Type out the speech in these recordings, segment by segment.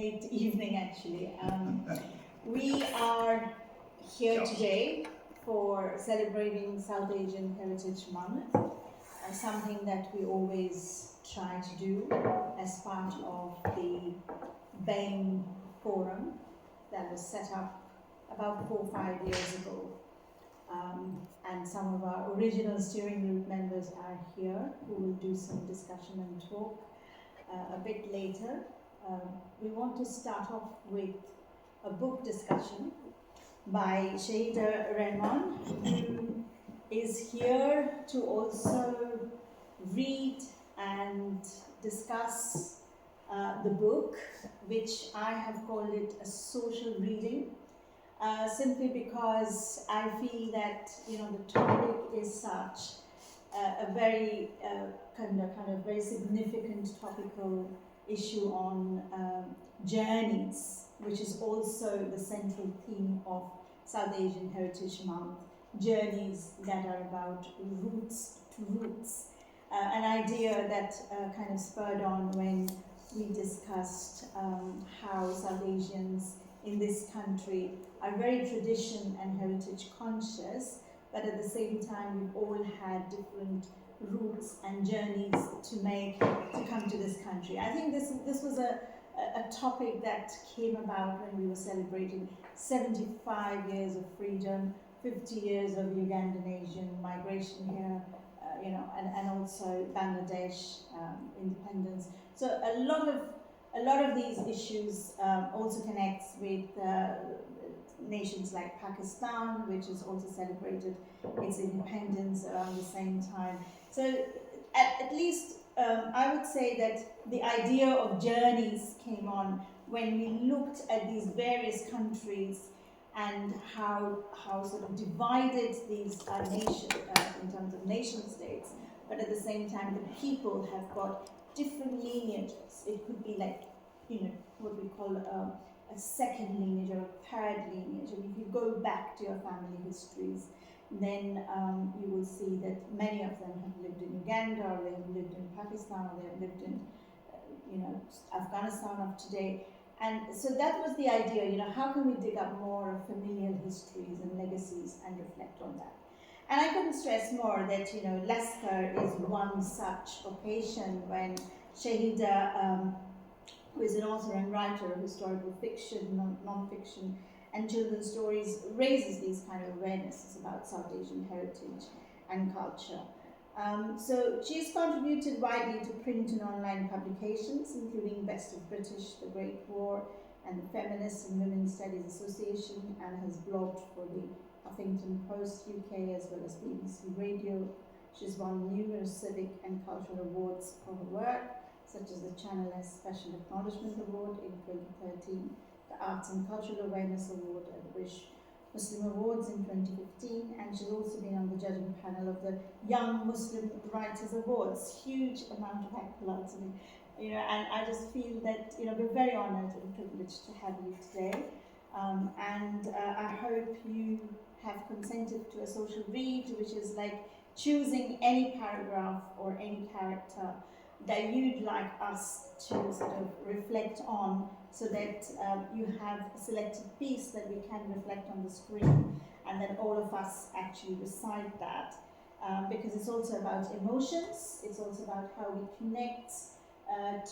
late evening actually. We are here today for celebrating South Asian Heritage Month, something that we always try to do as part of the BAME forum that was set up about 4 or 5 years ago. And some of our original steering group members are here who will do some discussion and talk a bit later. We want to start off with a book discussion by Shahida Rahman, who is here to also read and discuss the book, which I have called it a social reading. Simply because I feel that the topic is such a very kind of very significant topical issue on journeys, which is also the central theme of South Asian Heritage Month. Journeys that are about roots to roots, an idea that kind of spurred on when we discussed how South Asians in this country are very tradition and heritage conscious, but at the same time we've all had different routes and journeys to make to come to this country. I think this was a topic that came about when we were celebrating 75 years of freedom, 50 years of Ugandan Asian migration here, and also Bangladesh independence. So a lot of these issues also connects with nations like Pakistan, which has also celebrated its independence around the same time. So at least I would say that the idea of journeys came on when we looked at these various countries and how sort of divided these are nations in terms of nation states, but at the same time the people have got different lineages. It could be like, what we call a second lineage or a third lineage. And if you go back to your family histories, then you will see that many of them have lived in Uganda, or they have lived in Pakistan, or they have lived in, Afghanistan of today. And so that was the idea, how can we dig up more familial histories and legacies and reflect on that? And I couldn't stress more that, Leicester is one such occasion when Shahida, who is an author and writer of historical fiction, non-fiction, and children's stories, raises these kind of awarenesses about South Asian heritage and culture. So she's contributed widely to print and online publications, including Best of British, The Great War, and the Feminist and Women's Studies Association, and has blogged for the Huffington Post UK as well as BBC Radio. She's won numerous civic and cultural awards for her work, such as the Channel S Special Acknowledgement Award in 2013, the Arts and Cultural Awareness Award at the British Muslim Awards in 2015, and she's also been on the judging panel of the Young Muslim Writers Awards. Huge amount of accolades, and I just feel that we're very honoured and privileged to have you today, and I hope you have consented to a social read, which is like choosing any paragraph or any character that you'd like us to sort of reflect on, so that you have a selected piece that we can reflect on the screen, and then all of us actually recite that, because it's also about emotions, it's also about how we connect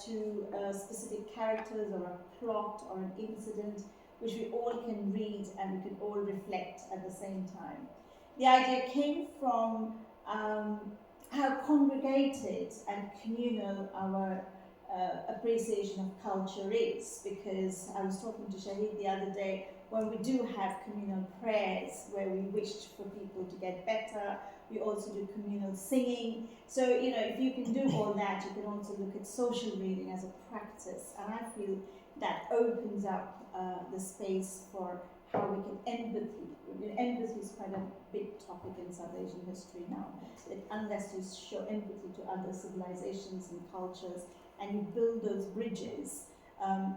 to specific characters or a plot or an incident, which we all can read and we can all reflect at the same time. The idea came from how congregated and communal our appreciation of culture is, because I was talking to Shahid the other day, when we do have communal prayers where we wished for people to get better, we also do communal singing. So, if you can do all that, you can also look at social reading as a practice, and I feel that opens up the space for how we can empathy. Empathy is quite a big topic in South Asian history now. That unless you show empathy to other civilizations and cultures and you build those bridges,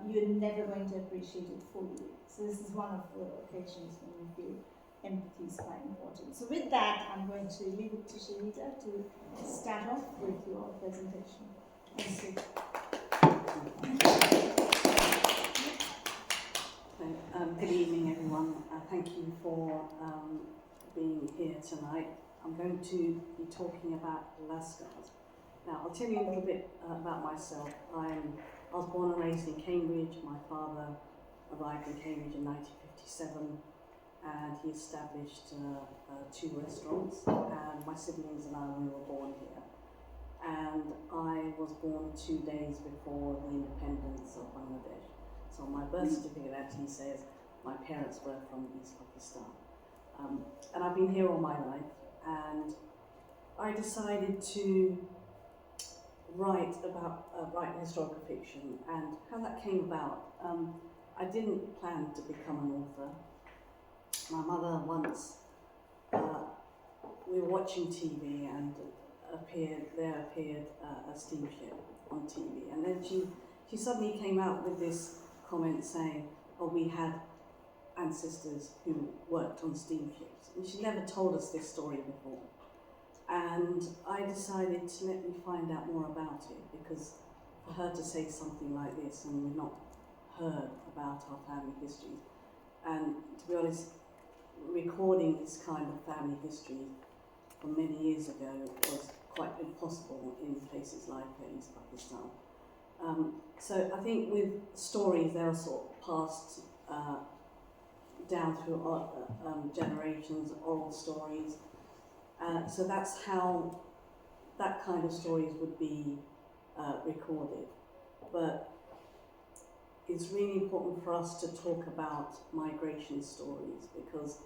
you're never going to appreciate it fully. So this is one of the occasions when we feel empathy is quite important. So with that, I'm going to leave it to Shahida to start off with your presentation. Thank you. for being here tonight. I'm going to be talking about Lascars. Now, I'll tell you a little bit about myself. I was born and raised in Cambridge. My father arrived in Cambridge in 1957, and he established 2 restaurants, and my siblings and I, we were born here. And I was born 2 days before the independence of Bangladesh. So my birth certificate actually says my parents were from East Pakistan. And I've been here all my life, and I decided to write historical fiction, and how that came about. I didn't plan to become an author. My mother once, we were watching TV, and there appeared a steamship on TV, and then she suddenly came out with this comment saying, "Oh, we had ancestors who worked on steamships," and she never told us this story before. And I decided to let me find out more about it, because for her to say something like this, and we've not heard about our family histories, and to be honest, recording this kind of family history from many years ago was quite impossible in places like East Pakistan. So I think with stories, they are sort of passed down through generations, oral stories. So that's how that kind of stories would be recorded. But it's really important for us to talk about migration stories, because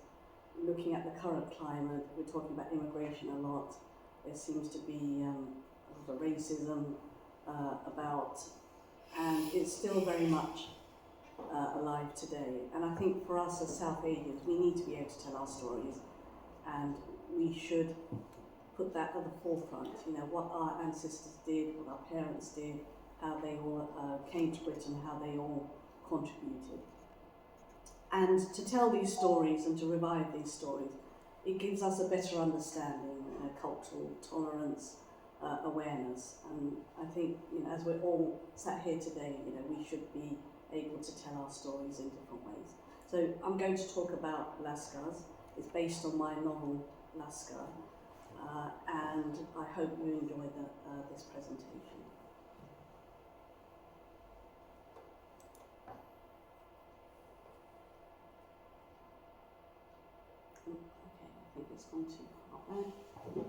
looking at the current climate, we're talking about immigration a lot. There seems to be a lot of racism about, and it's still very much alive today. And I think for us as South Asians, we need to be able to tell our stories, and we should put that at the forefront. You know, what our ancestors did, what our parents did, how they all came to Britain, how they all contributed. And to tell these stories and to revive these stories, it gives us a better understanding, cultural tolerance, awareness. And I think, you know, as we're all sat here today, you know, we should be able to tell our stories in different ways. So I'm going to talk about Lascars. It's based on my novel Lascar, and I hope you enjoy this presentation. Okay, I think it's gone too far there. Yes.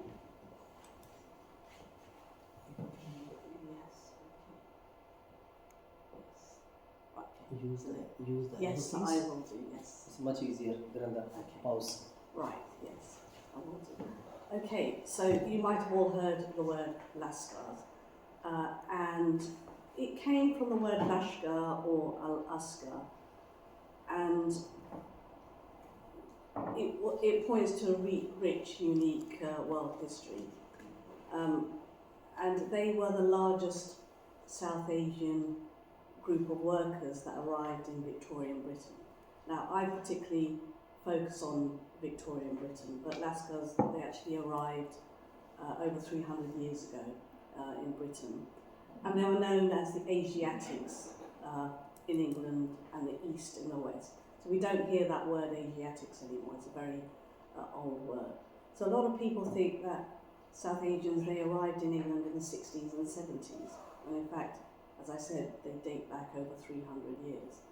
Okay. Use the Yes, arrow I keys. will do. Yes. It's much easier than the mouse. Right. Yes, I will do. Okay, so you might have all heard the word Lascars, and it came from the word Lashkar or Al-Askar, and it points to a rich, unique world history. And they were the largest South Asian group of workers that arrived in Victorian Britain. Now, I particularly focus on Victorian Britain, but Lascars, they actually arrived over 300 years ago in Britain. And they were known as the Asiatics in England and the East in the West. So we don't hear that word Asiatics anymore, it's a very old word. So a lot of people think that South Asians, they arrived in England in the 60s and 70s. And in fact, as I said, they date back over 300 years.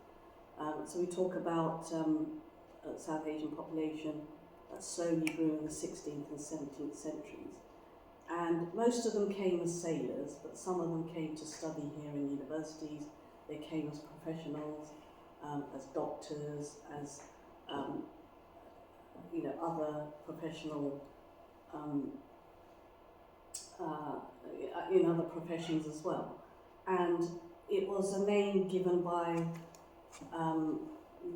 So we talk about South Asian population that slowly grew in the 16th and 17th centuries. And most of them came as sailors, but some of them came to study here in universities. They came as professionals, as doctors, as you know, other professional, in other professions as well. And it was a name given by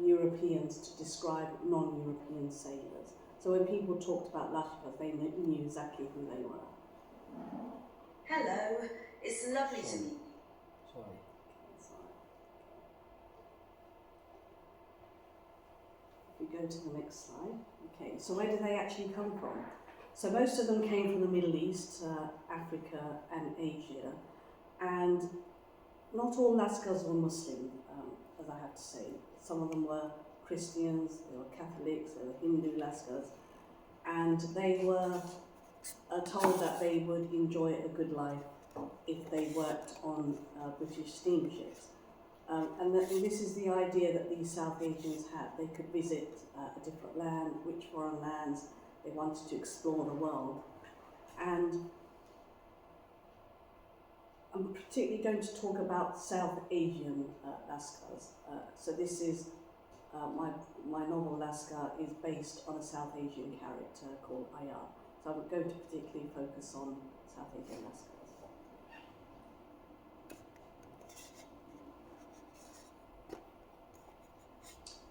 Europeans to describe non-European sailors. So when people talked about Lashkars, they knew exactly who they were. Hello, it's lovely to meet you. Sorry. If we go to the next slide. Okay, so where did they actually come from? So most of them came from the Middle East, Africa and Asia. And not all Lascars were Muslim, as I have to say. Some of them were Christians, there were Catholics, there were Hindu Lascars, and they were told that they would enjoy a good life if they worked on British steamships. And this is the idea that these South Asians had. They could visit a different land, which foreign lands they wanted to explore the world. And I'm particularly going to talk about South Asian Lascars. So this is my novel Lascar is based on a South Asian character called Ayar. So I'm going to particularly focus on South Asian Lascars.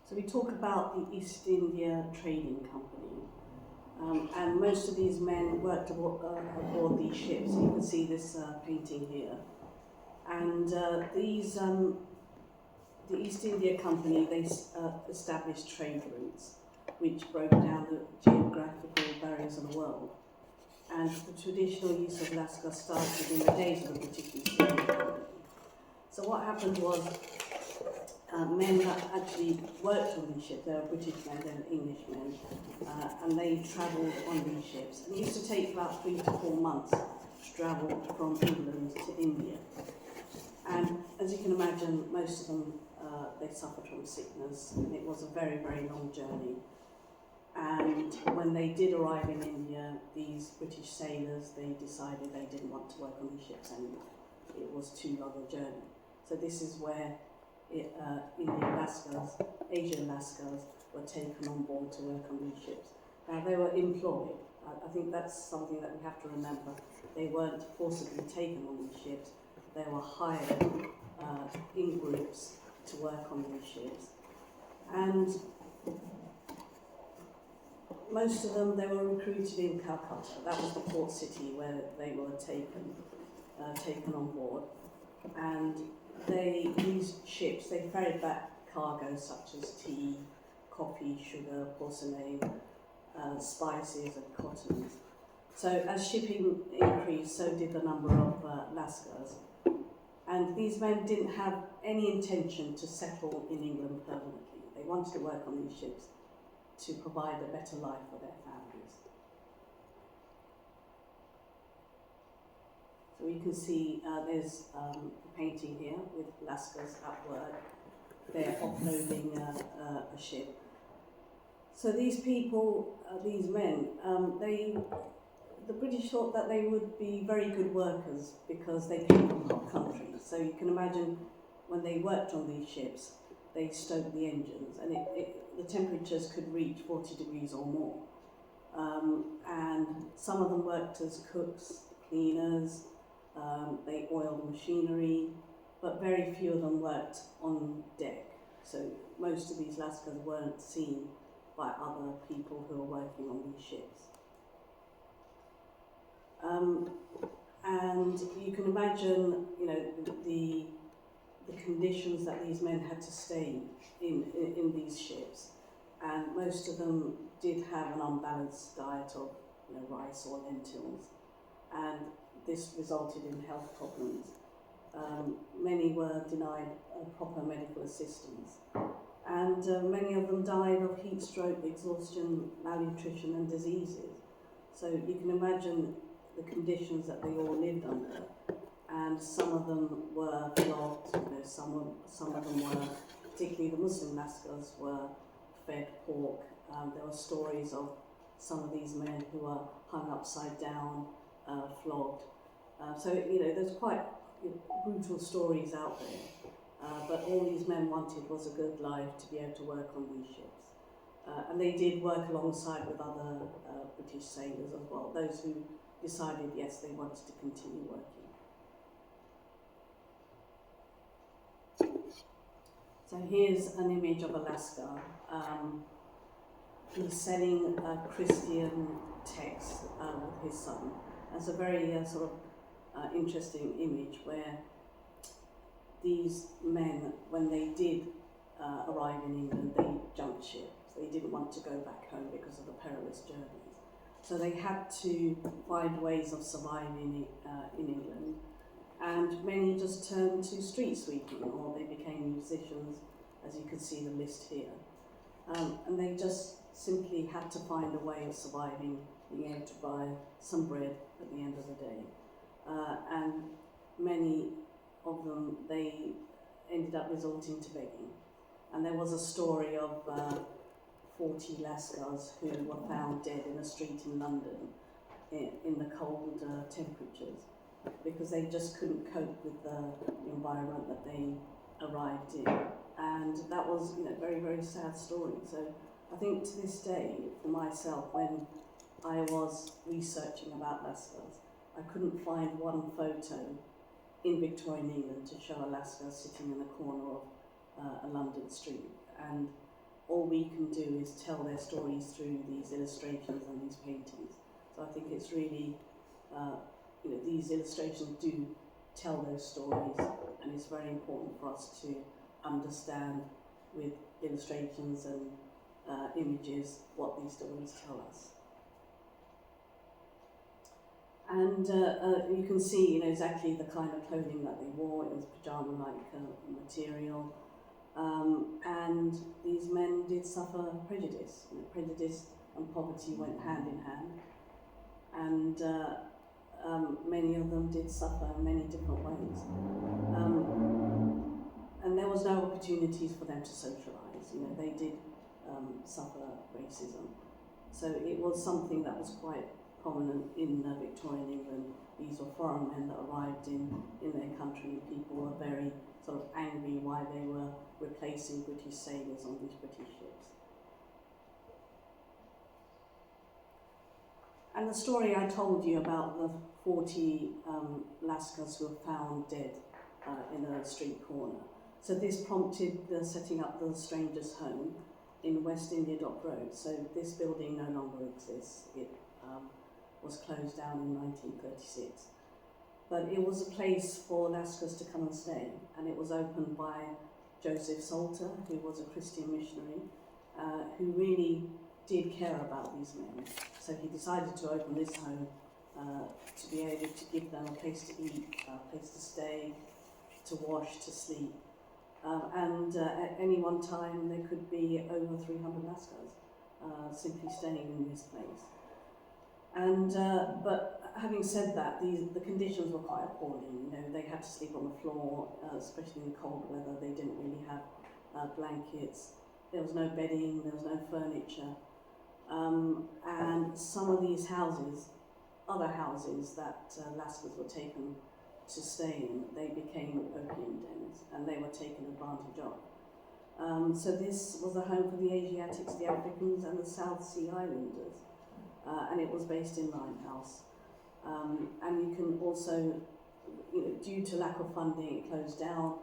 So we talk about the East India Trading Company, and most of these men worked aboard these ships. So you can see this painting here. And the East India Company, they established trade routes which broke down the geographical barriers of the world. And the traditional use of Lascar started in the days of the British East India Company. So what happened was men that actually worked on these ships, they were British men, they were English men, and they travelled on these ships. And it used to take about 3 to 4 months to travel from England to India. And as you can imagine, most of them, they suffered from sickness, and it was a very, very long journey. And when they did arrive in India, these British sailors, they decided they didn't want to work on these ships anymore. It was too long a journey. So this is where Indian Lascars, Asian Lascars, were taken on board to work on these ships. Now they were employed. I think that's something that we have to remember. They weren't forcibly taken on these ships. They were hired in groups to work on these ships. And most of them, they were recruited in Calcutta. That was the port city where they were taken on board. And these ships, they ferried back cargo such as tea, coffee, sugar, porcelain, spices and cottons. So as shipping increased, so did the number of Lascars. And these men didn't have any intention to settle in England permanently. They wanted to work on these ships to provide a better life for their families. So you can see there's a painting here with Lascars at work. They're offloading a ship. So these people, these men, the British thought that they would be very good workers because they came from hot countries. So you can imagine when they worked on these ships, they stoked the engines, and the temperatures could reach 40 degrees or more. And some of them worked as cooks, cleaners, they oiled machinery, but very few of them worked on deck. So most of these Lascars weren't seen by other people who were working on these ships. And you can imagine, you know, the conditions that these men had to stay in these ships, and most of them did have an unbalanced diet of, you know, rice or lentils, and this resulted in health problems. Many were denied proper medical assistance, and many of them died of heat stroke, exhaustion, malnutrition and diseases. So you can imagine the conditions that they all lived under, and some of them were flogged, you know, some of them were, particularly the Muslim Lascars, were fed pork. There were stories of some of these men who were hung upside down, flogged. So, you know, there's quite brutal stories out there, but all these men wanted was a good life to be able to work on these ships. And they did work alongside with other British sailors as well, those who decided, yes, they wanted to continue working. So here's an image of a Lascar. He's selling a Christian text with his son. That's a very sort of interesting image where these men, when they did arrive in England, they jumped ship. They didn't want to go back home because of the perilous journeys. So they had to find ways of surviving in England, and many just turned to street sweeping, or they became musicians, as you can see the list here. And they just simply had to find a way of surviving, being able to buy some bread at the end of the day. And many of them, they ended up resorting to begging. And there was a story of 40 Lascars who were found dead in a street in London in the cold temperatures, because they just couldn't cope with the environment that they arrived in. And that was, very, very sad story. So I think to this day, for myself, when I was researching about Lascars, I couldn't find one photo in Victorian England to show a Lascar sitting in a corner of a London street. And all we can do is tell their stories through these illustrations and these paintings. So I think it's really, these illustrations do tell those stories, and it's very important for us to understand with illustrations and images what these stories tell us. And you can see, exactly the kind of clothing that they wore. It was pyjama-like material. And these men did suffer prejudice. Prejudice and poverty went hand in hand. And many of them did suffer in many different ways. And there was no opportunities for them to socialise. They did suffer racism. So it was something that was quite prominent in Victorian England. These were foreign men that arrived in their country. People were very sort of angry why they were replacing British sailors on these British ships. And the story I told you about the 40 Lascars who were found dead in a street corner. So this prompted the setting up the Strangers' Home in West India Dock Road. So this building no longer exists. It was closed down in 1936. But it was a place for Lascars to come and stay, and it was opened by Joseph Salter, who was a Christian missionary, who really did care about these men. So he decided to open this home to be able to give them a place to eat, a place to stay, to wash, to sleep. And at any one time there could be over 300 Lascars simply staying in this place. And but having said that, the conditions were quite appalling. They had to sleep on the floor, especially in cold weather. They didn't really have blankets. There was no bedding. There was no furniture. And some of these houses, other houses that Lascars were taken to stay in, they became opium dens, and they were taken advantage of. So this was a home for the Asiatics, the Africans, and the South Sea Islanders. And it was based in Limehouse. And you can also, due to lack of funding, it closed down.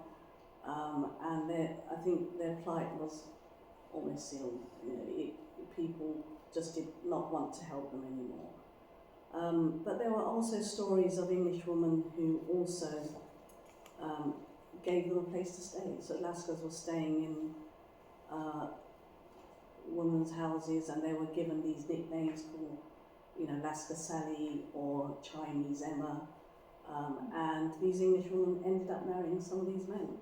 And I think their plight was almost sealed. People just did not want to help them anymore. But there were also stories of English women who also gave them a place to stay. So Lascars were staying in women's houses, and they were given these nicknames called, Lascar Sally or Chinese Emma. And these English women ended up marrying some of these men.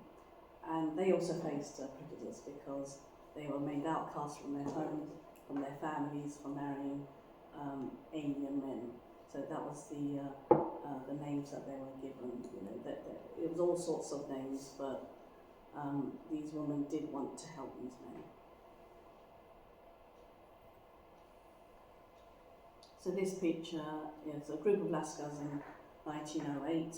And they also faced prejudice because they were made outcasts from their homes, from their families, for marrying alien men. So that was the names that they were given. It was all sorts of names, but these women did want to help these men. So this picture is a group of Lascars in 1908,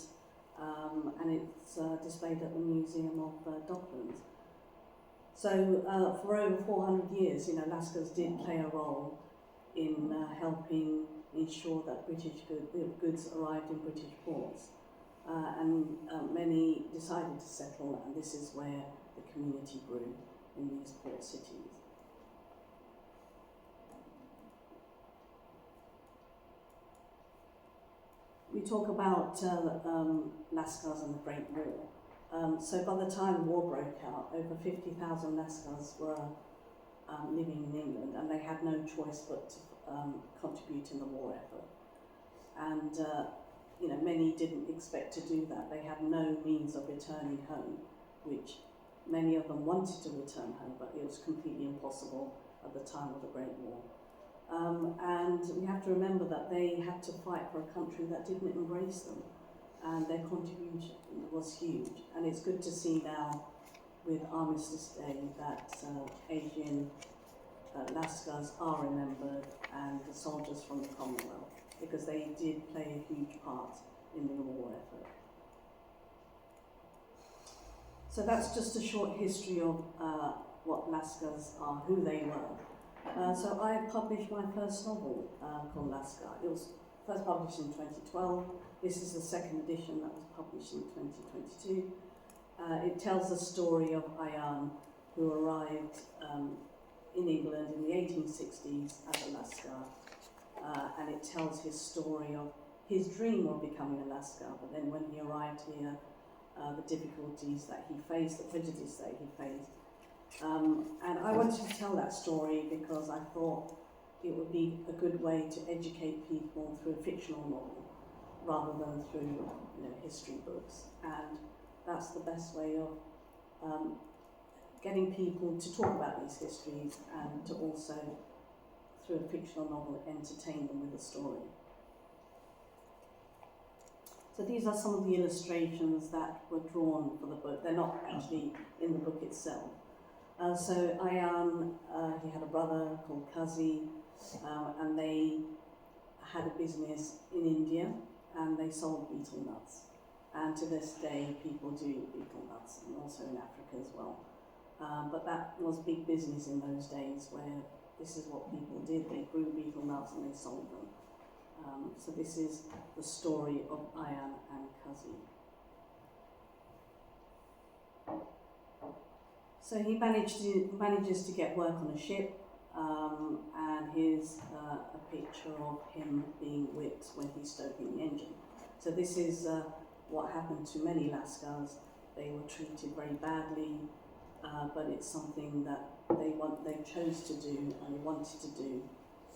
and it's displayed at the Museum of Docklands. So for over 400 years, Lascars did play a role in helping ensure that British goods arrived in British ports. And many decided to settle, and this is where the community grew, in these port cities. We talk about Lascars and the Great War. So by the time the war broke out, over 50,000 Lascars were living in England, and they had no choice but to contribute in the war effort. And many didn't expect to do that. They had no means of returning home, which many of them wanted to return home, but it was completely impossible at the time of the Great War. And we have to remember that they had to fight for a country that didn't embrace them, and their contribution was huge. And it's good to see now with Armistice Day that Asian Lascars are remembered, and the soldiers from the Commonwealth, because they did play a huge part in the war effort. So that's just a short history of what Lascars are, who they were. So I published my first novel called Lascar. It was first published in 2012. This is the second edition that was published in 2022. It tells the story of Ayan, who arrived in England in the 1860s as a Lascar, and it tells his story of his dream of becoming a Lascar, but then when he arrived here, the difficulties that he faced, the prejudice that he faced. And I wanted to tell that story because I thought it would be a good way to educate people through a fictional novel rather than through history books. And that's the best way of getting people to talk about these histories and to also, through a fictional novel, entertain them with a story. So these are some of the illustrations that were drawn for the book. They're not actually in the book itself. So Ayan, he had a brother called Kazi, and they had a business in India, and they sold betel nuts. And to this day, people do betel nuts, and also in Africa as well. But that was big business in those days, where this is what people did. They grew betel nuts and they sold them. So this is the story of Ayan and Kazi. So he manages to get work on a ship, and here's a picture of him being whipped when he's stoking the engine. So this is what happened to many Lascars. They were treated very badly, but it's something that they chose to do and they wanted to do,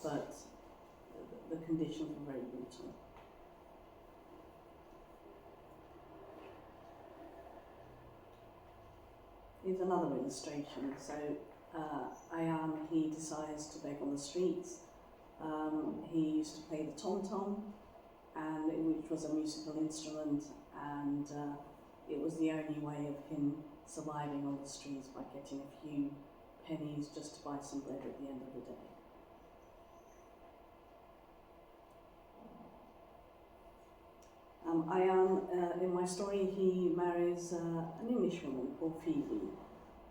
but the conditions were very brutal. Here's another illustration. So Ayan, he decides to beg on the streets. He used to play the tom-tom, which was a musical instrument, and it was the only way of him surviving on the streets, by getting a few pennies just to buy some bread at the end of the day. Ayan, in my story, he marries an English woman called Phoebe,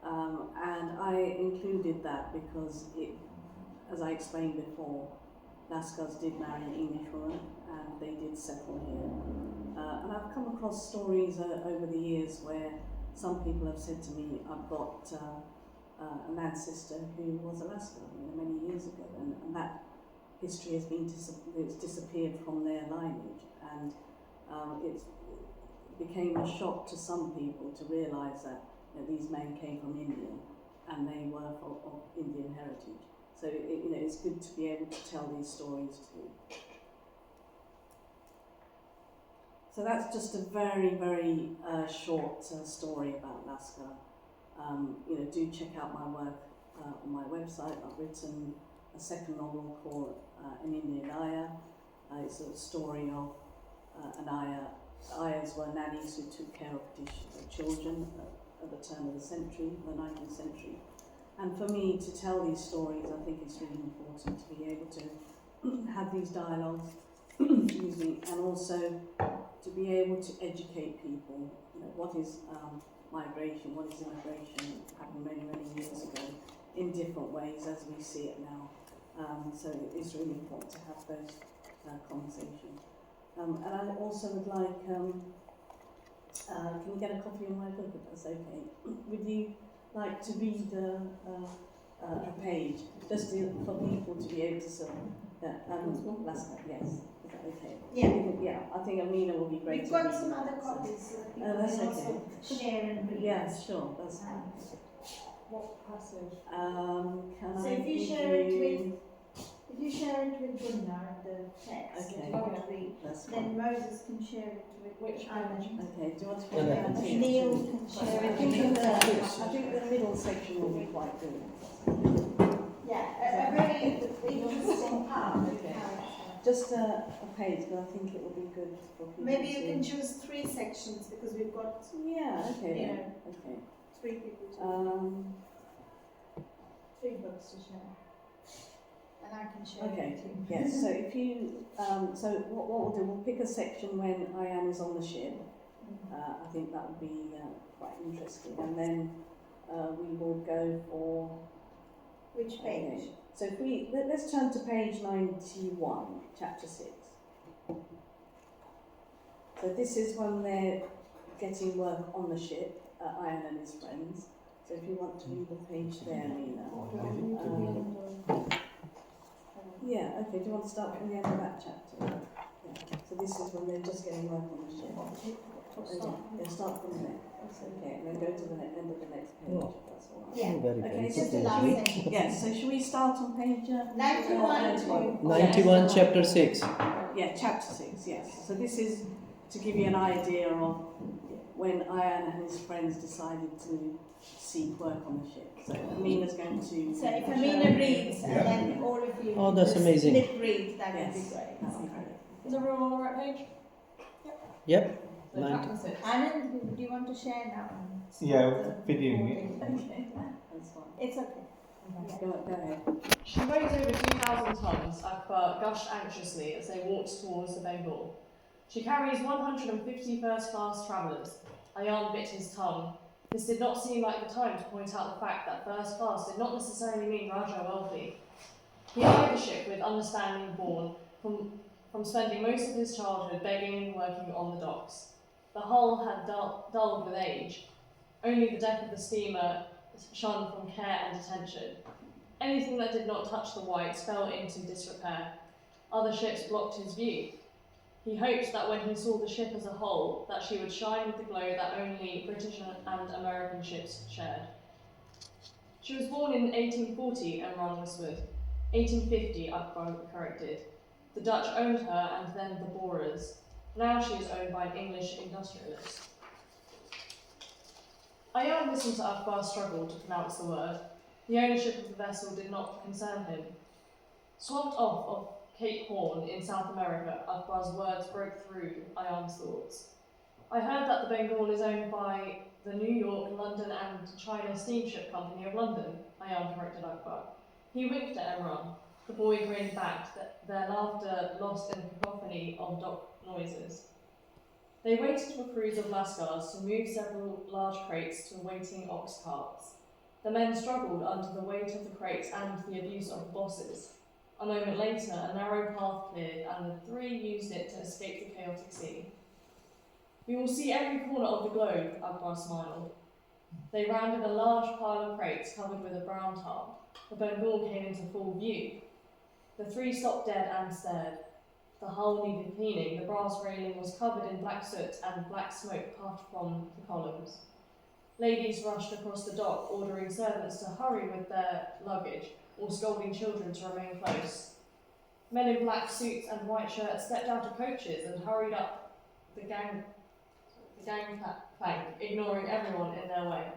and I included that because as I explained before, Lascars did marry an English woman and they did settle here. And I've come across stories over the years where some people have said to me, I've got an ancestor who was a Lascar many years ago, and that history has been it's disappeared from their lineage, and it became a shock to some people to realise that these men came from India and they were of Indian heritage. So it's good to be able to tell these stories too. So that's just a very, very short story about Lascar. Do check out my work on my website. I've written a second novel called An Indian Ayah. It's a story of an ayah. Ayahs were nannies who took care of children at the turn of the century, the 19th century. And for me to tell these stories, I think it's really important to be able to have these dialogues, excuse me, and also to be able to educate people. What is migration, what is immigration, happened many, many years ago in different ways as we see it now. So it's really important to have those conversations. And I also would like, can we get a copy of my book if that's okay? Would you like to read a page, just for people to be able to sort of, yes, is that okay? Yeah, I think Amina will be great. We've got some other copies. That's okay. Share and read. Yes, sure, that's fine. What passage? Can So I if you give share it with If you share it with Gunnar, the text that you want to read, That's then fine. Moses can share it with Which Alan. Okay, do you want to put Yeah, that that's here? Neil can share I it think, with I think the middle section will be quite good. Yeah, a very interesting part of Okay. character. Just a page, but I think it will be good for people Maybe you to... can choose 3 sections because we've got Yeah, okay Yeah. then. Okay. 3 people to 3 books to share. And I can share Okay. it with you. Yes, so if you, so what we'll do, we'll pick a section when Ian is on the ship. I think that would be quite interesting. And then we will go for... Which page? So if let's turn to page 91, chapter 6. So this is when they're getting work on the ship, Ian and his friends. So if you want to read the page there, Nina. Yeah, okay, do you want to start from the end of that chapter? Yeah. So this is when they're just getting work on the ship. Yeah, start from there. Okay, and then go to the end of the next page, if that's all right. Yeah. Very, Okay, very it's Just the good. last Actually. sentence. Yes, so should we start on page 91 to 91, chapter 6. Yeah, chapter 6, yes. So this is to give you an idea of when Ian and his friends decided to seek work on the ship. So Amina's going to... So if Amina reads and then all of you Oh, that's just amazing. lip read, that would be Yes, great. that'd be great. Is everyone on the right page? Yep. So 90. chapter 6. Anand, do you want to share now? Yeah, The videoing recording. Okay, that's fine. It's okay. Go ahead. She weighed over 2,000 tons, Akbar gushed anxiously as they walked towards the Bengal. She carries 150 first-class travellers. Ayan bit his tongue. This did not seem like the time to point out the fact that first class did not necessarily mean Raja wealthy. He eyed the ship with understanding born from spending most of his childhood begging and working on the docks. The hull had dulled with age. Only the deck of the steamer shone from care and attention. Anything that did not touch the whites fell into disrepair. Other ships blocked his view. He hoped that when he saw the ship as a whole, that she would shine with the glow that only British and American ships shared. She was born in 1840, Emran whispered. 1850, Akbar corrected. The Dutch owned her and then the Boers. Now she is owned by an English industrialist. Ayan listened to Akbar's struggle to pronounce the word. The ownership of the vessel did not concern him. Swamped off of Cape Horn in South America, Akbar's words broke through Ayan's thoughts. I heard that the Bengal is owned by the New York, London and China Steamship Company of London, Ayan corrected Akbar. He winked at Emran. The boy grinned back, their laughter lost in the cacophony of dock noises. They waited for crews of lascars to move several large crates to waiting ox carts. The men struggled under the weight of the crates and the abuse of the bosses. A moment later, a narrow path cleared, and the 3 used it to escape the chaotic sea. We will see every corner of the globe, Akbar smiled. They rounded a large pile of crates covered with a brown tarp. The Bengal came into full view. The 3 stopped dead and stared. The hull needed cleaning. The brass railing was covered in black soot and black smoke puffed from the columns. Ladies rushed across the dock, ordering servants to hurry with their luggage, or scolding children to remain close. Men in black suits and white shirts stepped out of coaches and hurried up the gangplank, ignoring everyone in their way.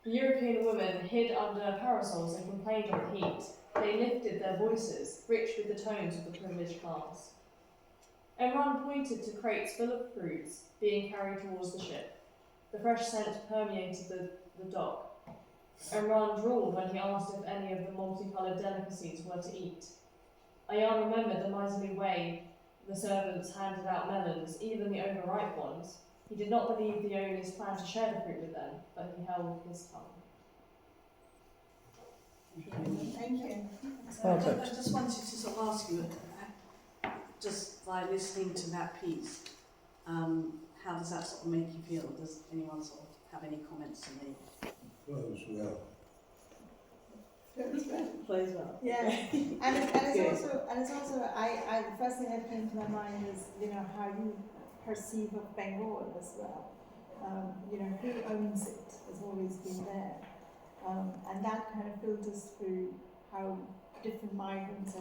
The European women hid under parasols and complained of the heat. They lifted their voices, rich with the tones of the privileged class. Emran pointed to crates full of fruits being carried towards the ship. The fresh scent permeated the dock. Emran drawled when he asked if any of the multicoloured delicacies were to eat. Ayan remembered the miserly way the servants handed out melons, even the overripe ones. He did not believe the owners planned to share the fruit with them, but he held his tongue. Thank you. Perfect. I just wanted to sort of ask you, just by listening to that piece, how does that sort of make you feel? Does anyone sort of have any comments to make? Flows well. Plays well. Yeah, and it's also I the first thing that came to my mind is how you perceive of Bengal as well. Who owns it has always been there, and that kind of filters through how different migrants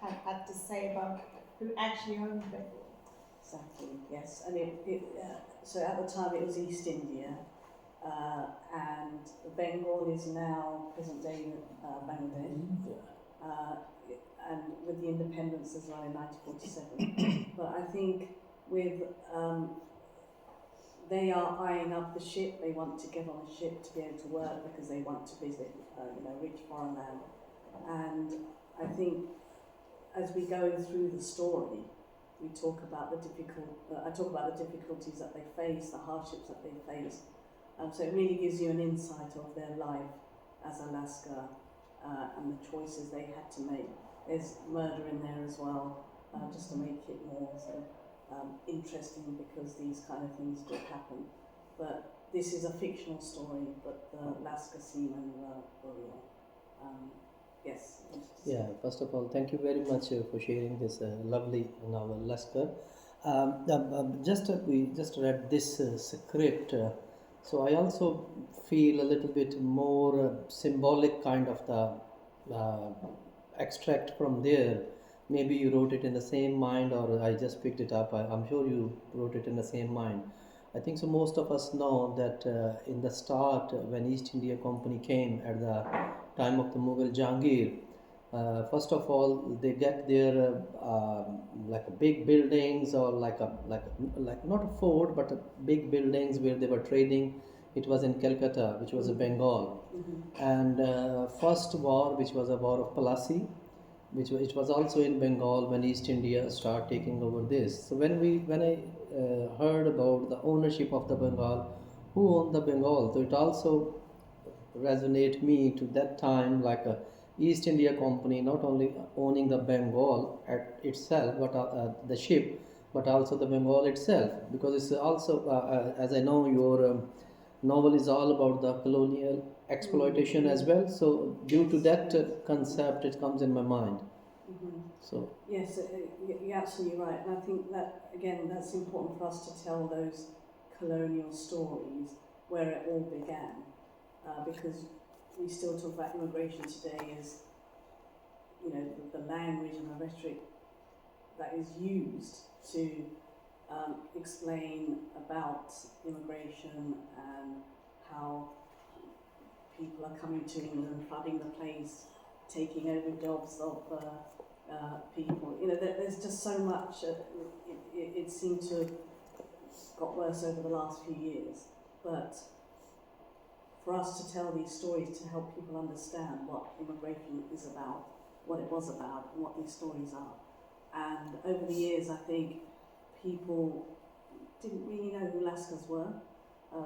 have had to say about who actually owned Bengal. Exactly, yes. And so at the time it was East India, and Bengal is now present day Bangladesh, and with the independence as well in 1947. But I think with they are eyeing up the ship. They want to get on a ship to be able to work because they want to visit, rich foreign land. And I think as we go through the story, we talk about the I talk about the difficulties that they face, the hardships that they face. So it really gives you an insight of their life as Alaska and the choices they had to make. There's murder in there as well, just to make it more sort of interesting, because these kind of things do happen. But this is a fictional story, but the Alaska seamen were real. Yes. Yeah, first of all, thank you very much for sharing this lovely novel, Laskar. We just read this script, so I also feel a little bit more symbolic kind of the extract from there. Maybe you wrote it in the same mind, or I just picked it up. I'm sure you wrote it in the same mind. I think so. Most of us know that in the start, when East India Company came at the time of the Mughal Jahangir, first of all, they get their like a big buildings, or like not a fort, but a big buildings where they were trading. It was in Calcutta, which was a Bengal, and first war, which was a war of Palasi, it was also in Bengal when East India started taking over this. So when I heard about the ownership of the Bengal, who owned the Bengal, so it also resonate me to that time, like a East India Company not only owning the Bengal at itself, but the ship, but also the Bengal itself, because it's also as I know your novel is all about the colonial exploitation as well. So due to that concept, it comes in my mind. So yes, you're absolutely right, and I think that again that's important for us to tell those colonial stories where it all began, because we still talk about immigration today as the language and the rhetoric that is used to explain about immigration and how people are coming to England, flooding the place, taking over jobs of people. There's just so much. It seemed to have got worse over the last few years. But for us to tell these stories to help people understand what immigration is about, what it was about, and what these stories are. And over the years, I think people didn't really know who Lascars were.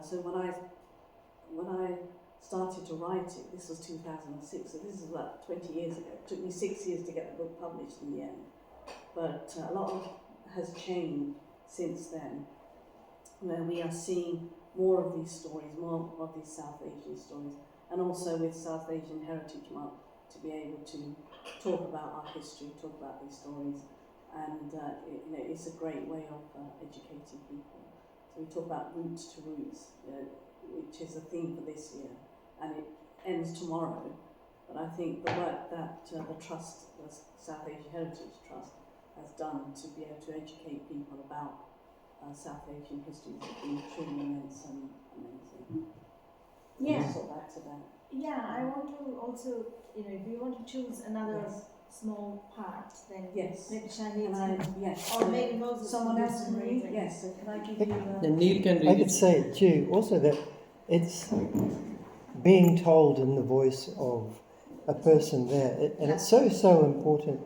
So when I started to write it, this was 2006, so this is about 20 years ago. It took me 6 years to get the book published in the end. But a lot has changed since then, where we are seeing more of these stories, more of these South Asian stories, and also with South Asian Heritage Month, to be able to talk about our history, talk about these stories, and it's a great way of educating people. So we talk about roots to roots, which is a theme for this year, and it ends tomorrow. But I think the work that the Trust, the South Asian Heritage Trust, has done to be able to educate people about South Asian history has been truly immense and amazing. Yeah. So back to that. Yeah, I want to also, if you want to choose another small part, then Yes. maybe Shani Yes. or maybe Moses. Someone else can read? Yes. So can I give you and Neil can read I it. could say too, also that it's being told in the voice of a person there, and it's so important.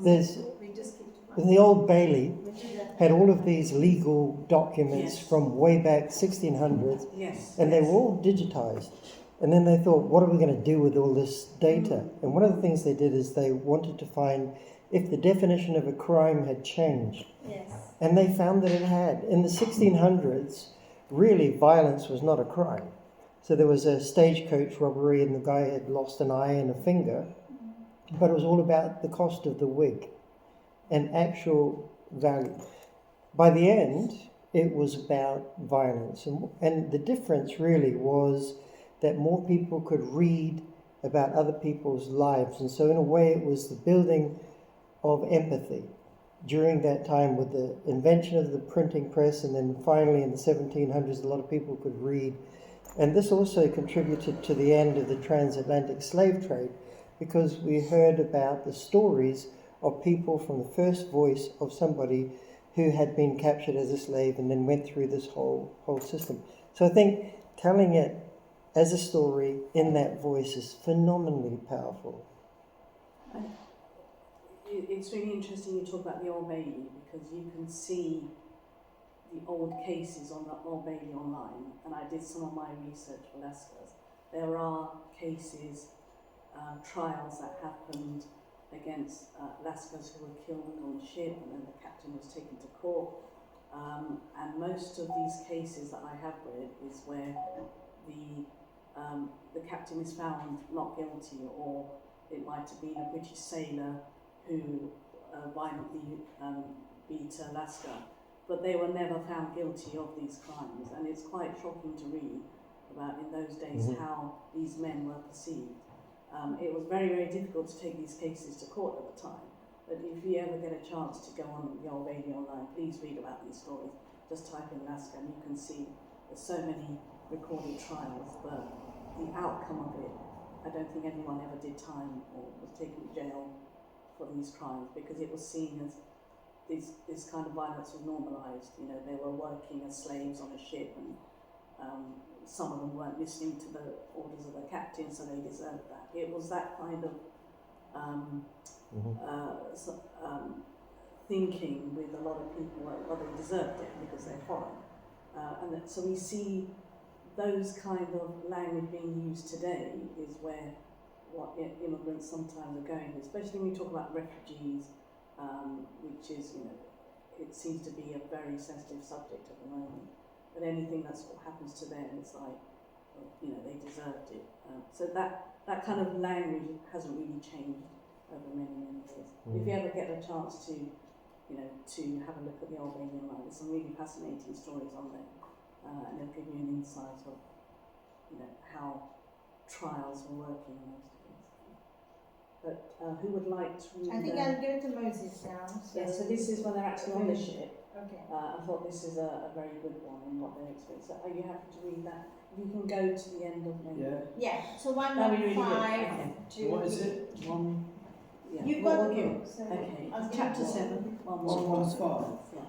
There's We just skipped the Old Bailey one. had all of these legal documents Yes. from way back 1600s, Yes. and they were all digitized. And then they thought, what are we going to do with all this data? And one of the things they did is they wanted to find if the definition of a crime had changed. Yes. And they found that it had. In the 1600s, really violence was not a crime. So there was a stagecoach robbery and the guy had lost an eye and a finger, but it was all about the cost of the wig and actual value. By the end, it was about violence. And the difference really was that more people could read about other people's lives. And so in a way it was the building of empathy during that time with the invention of the printing press, and then finally in the 1700s a lot of people could read. And this also contributed to the end of the transatlantic slave trade, because we heard about the stories of people from the first voice of somebody who had been captured as a slave and then went through this whole system. So I think telling it as a story in that voice is phenomenally powerful. It's really interesting you talk about the Old Bailey, because you can see the old cases on the Old Bailey online, and I did some of my research for Lascars. There are cases, trials that happened against Lascars who were killed on the ship, and then the captain was taken to court. And most of these cases that I have read is where the captain is found not guilty, or it might have been a British sailor who violently beat a Lascar, but they were never found guilty of these crimes. And it's quite shocking to read about in those days how these men were perceived. It was very, very difficult to take these cases to court at the time, but if you ever get a chance to go on the Old Bailey online, please read about these stories. Just type in Lascar and you can see there's so many recorded trials, but the outcome of it, I don't think anyone ever did time or was taken to jail for these crimes, because it was seen as this kind of violence was normalised. You know, they were working as slaves on a ship, and some of them weren't listening to the orders of the captain, so they deserved that. It was that kind of thinking with a lot of people, well, they deserved it because they're foreign. So we see those kind of language being used today is where what immigrants sometimes are going, especially when we talk about refugees, which is, you know, it seems to be a very sensitive subject at the moment. But anything that sort of happens to them, it's like, well, you know, they deserved it. So that kind of language hasn't really changed over many, many years. If you ever get a chance to, you know, to have a look at the Old Bailey online, there's some really fascinating stories on there, and they'll give you an insight of, you know, how trials were working in those days. But who would like to read? I think I'll give it to Moses now. So this is when they're actually on the ship. Okay. I thought this is a very good one in what they're experiencing. So are you happy to read that? If you can go to the end of maybe. Yeah, so That'd be really good. 115 Okay. to... What is it? One. Yeah. You've What got we'll the give- book, so Okay. I'll give Chapter it to 7. 115. Yeah.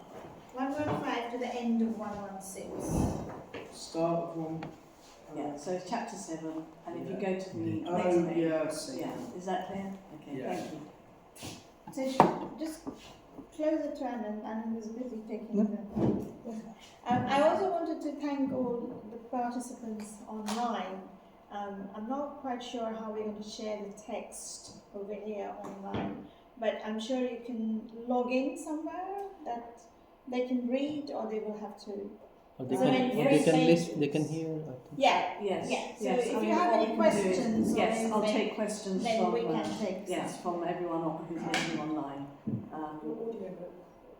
115 to the end of 116. Start of one. Yeah. So it's chapter 7, and if you go to the next Oh, page. yeah, I see. Yeah. Is that clear? Okay. Yeah. Thank you. So just close it to Anand. Anand was busy taking the... I also wanted to thank all the participants online. I'm not quite sure how we're going to share the text over here online, but I'm sure you can log in somewhere that they can read, or they will have to... Or they So can, many or they can pages. listen, they can hear. I think. Yeah, Yes. yeah. So Yes. if I mean, you have what any we can do is- questions or yes, I'll anything, take questions then from. we can take Yes, some. from everyone who's listening online. Your audio book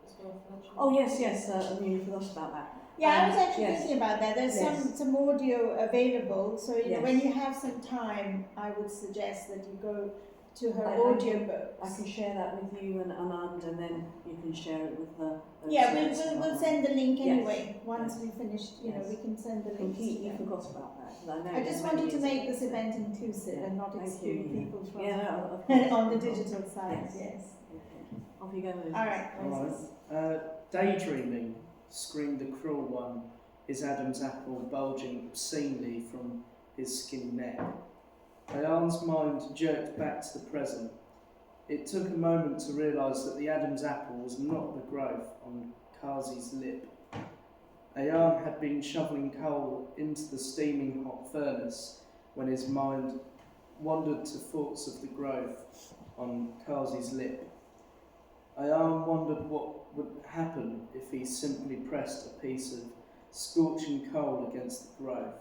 as well for that. Oh yes, I mean, you forgot about that. Yeah, I was actually yes. thinking about that. There's Yes. some audio available, so you know, Yes. when you have some time, I would suggest that you go to her I audio can books. share that with you and Anand, and then you can share it with the. Yeah, we'll send the link Yes. anyway. Once Yes. we finish, you know, Yes. we can send the I links. completely to them. forgot about that. 'Cause I know I just many wanted to years make ago. this event inclusive Yeah. and not Thank exclude you. people from Yeah, no, of course, on the of course. digital side. Yes. Yes. Okay. Off you go, Moses. All right. Alright. Daydreaming, screamed the cruel one, his Adam's apple bulging obscenely from his skinny neck. Ayan's mind jerked back to the present. It took a moment to realise that the Adam's apple was not the growth on Kazi's lip. Ayan had been shoveling coal into the steaming hot furnace when his mind wandered to thoughts of the growth on Kazi's lip. Ayan wondered what would happen if he simply pressed a piece of scorching coal against the growth.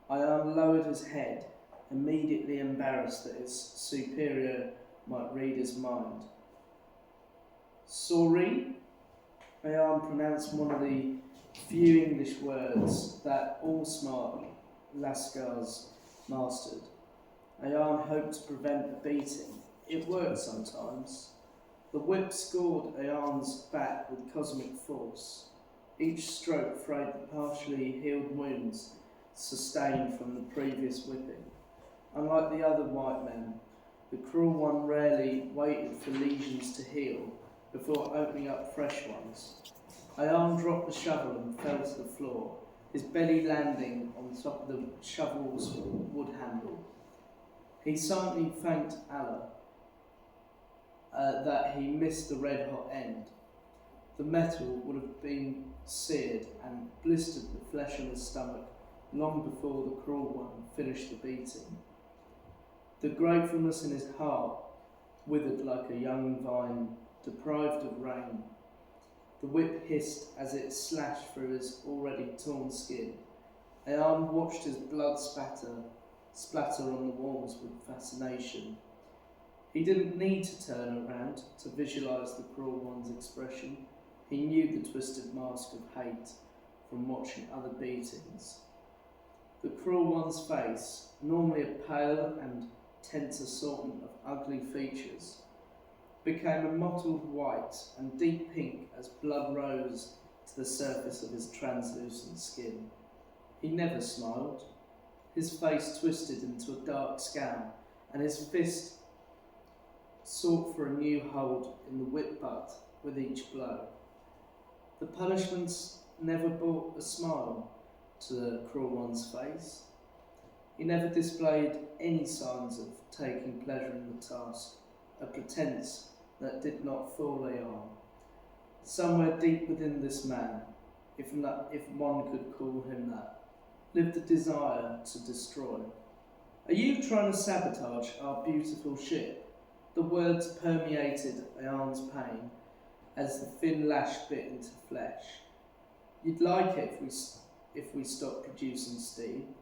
Ayan lowered his head, immediately embarrassed that his superior might read his mind. Sorry? Ayan pronounced one of the few English words that all smart Lascars mastered. Ayan hoped to prevent a beating. It worked sometimes. The whip scored Ayan's back with cosmic force. Each stroke frayed the partially healed wounds sustained from the previous whipping. Unlike the other white men, the cruel one rarely waited for lesions to heal before opening up fresh ones. Ayan dropped the shovel and fell to the floor, his belly landing on top of the shovel's wood handle. He silently thanked Allah that he missed the red-hot end. The metal would have been seared and blistered the flesh on his stomach long before the cruel one finished the beating. The gratefulness in his heart withered like a young vine deprived of rain. The whip hissed as it slashed through his already torn skin. Ayan watched his blood splatter on the walls with fascination. He didn't need to turn around to visualise the cruel one's expression. He knew the twisted mask of hate from watching other beatings. The cruel one's face, normally a pale and tense assortment of ugly features, became a mottled white and deep pink as blood rose to the surface of his translucent skin. He never smiled. His face twisted into a dark scowl, and his fist sought for a new hold in the whip butt with each blow. The punishments never brought a smile to the cruel one's face. He never displayed any signs of taking pleasure in the task, a pretence that did not fool Ayan. Somewhere deep within this man, if one could call him that, lived a desire to destroy. Are you trying to sabotage our beautiful ship? The words permeated Ayan's pain as the thin lash bit into flesh. You'd like it if we stopped producing steam.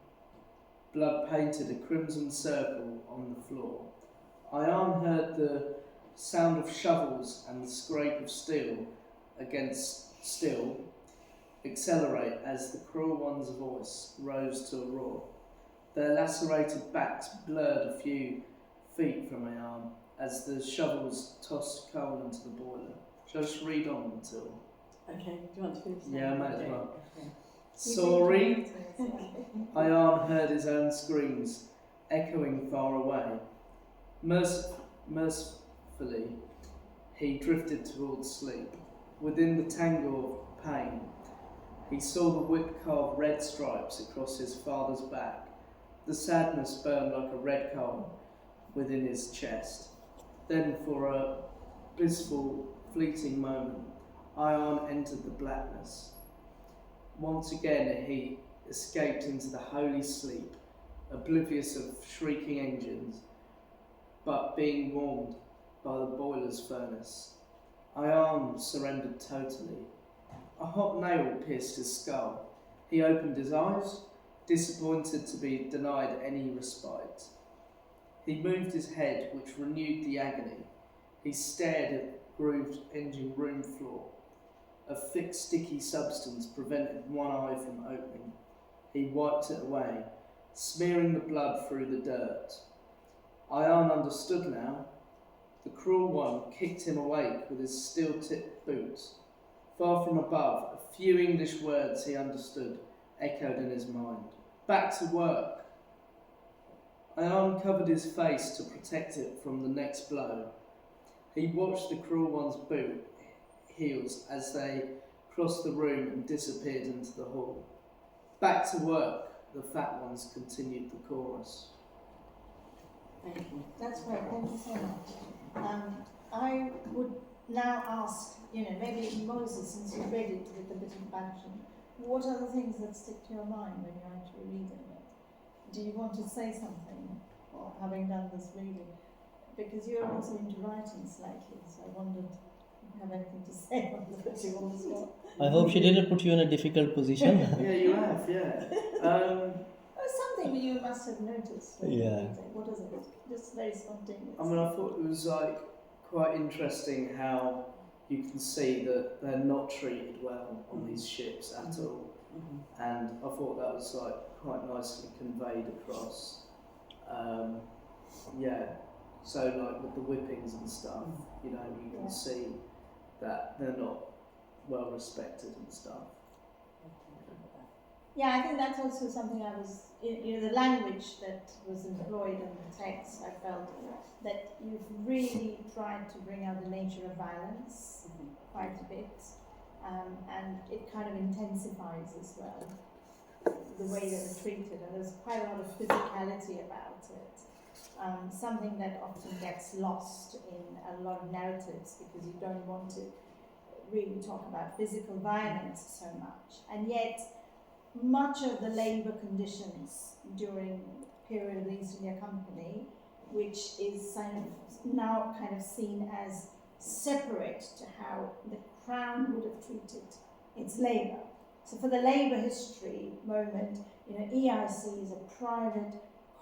Blood painted a crimson circle on the floor. Ayan heard the sound of shovels and the scrape of steel against steel accelerate as the cruel one's voice rose to a roar. Their lacerated backs blurred a few feet from Ayan as the shovels tossed coal into the boiler. Shall I just read on until... Okay, do you want to finish? Yeah, I might as well. Okay. Sorry. Ayan heard his own screams echoing far away. Mercifully, he drifted towards sleep. Within the tangle of pain, he saw the whip carve red stripes across his father's back. The sadness burned like a red coal within his chest. Then, for a blissful, fleeting moment, Ayan entered the blackness. Once again he escaped into the holy sleep, oblivious of shrieking engines, but being warmed by the boiler's furnace. Ayan surrendered totally. A hot nail pierced his skull. He opened his eyes, disappointed to be denied any respite. He moved his head, which renewed the agony. He stared at grooved engine room floor. A thick, sticky substance prevented one eye from opening. He wiped it away, smearing the blood through the dirt. Ayan understood now. The cruel one kicked him awake with his steel-tipped boots. Far from above, a few English words he understood echoed in his mind. Back to work. Ayan covered his face to protect it from the next blow. He watched the cruel one's boot heels as they crossed the room and disappeared into the hall. Back to work, the fat ones continued the chorus. Thank you. That's great, thank you so much. I would now ask, maybe Moses, since you read it with a bit of passion, what are the things that stick to your mind when you're actually reading it? Do you want to say something, or having done this reading? Because you're also into writing slightly, so I wondered if you have anything to say on the put you on the spot. I hope she didn't put you in a difficult position. Yeah, you have, yeah. Something you must have noticed. Yeah. What is it? Just very spontaneous. I mean, I thought it was quite interesting how you can see that they're not treated well on these ships at all. And I thought that was quite nicely conveyed across. Yeah. So like with the whippings and stuff, you know, you can see that they're not well respected and stuff. Yeah, I think that's also something I was, you know, the language that was employed in the text, I felt that you've really tried to bring out the nature of violence quite a bit, and it kind of intensifies as well the way that they're treated, and there's quite a lot of physicality about it. Something that often gets lost in a lot of narratives because you don't want to really talk about physical violence so much, and yet much of the labour conditions during the period of the East India Company, which is now kind of seen as separate to how the Crown would have treated its labour. So for the labour history moment, you know, EIC is a private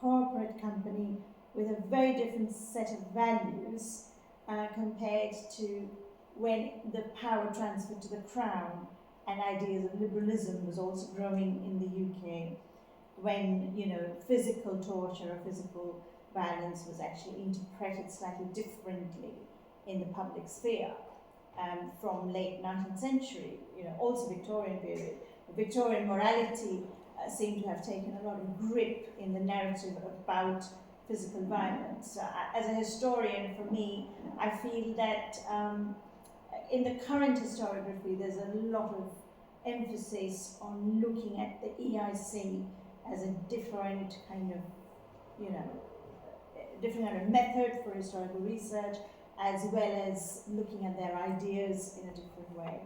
corporate company with a very different set of values compared to when the power transferred to the Crown and ideas of liberalism was also growing in the UK, when, you know, physical torture or physical violence was actually interpreted slightly differently in the public sphere from late 19th century, you know, also Victorian period. Victorian morality seemed to have taken a lot of grip in the narrative about physical violence. So, as a historian, for me, I feel that in the current historiography, there's a lot of emphasis on looking at the EIC as a different kind of, you know, different kind of method for historical research, as well as looking at their ideas in a different way.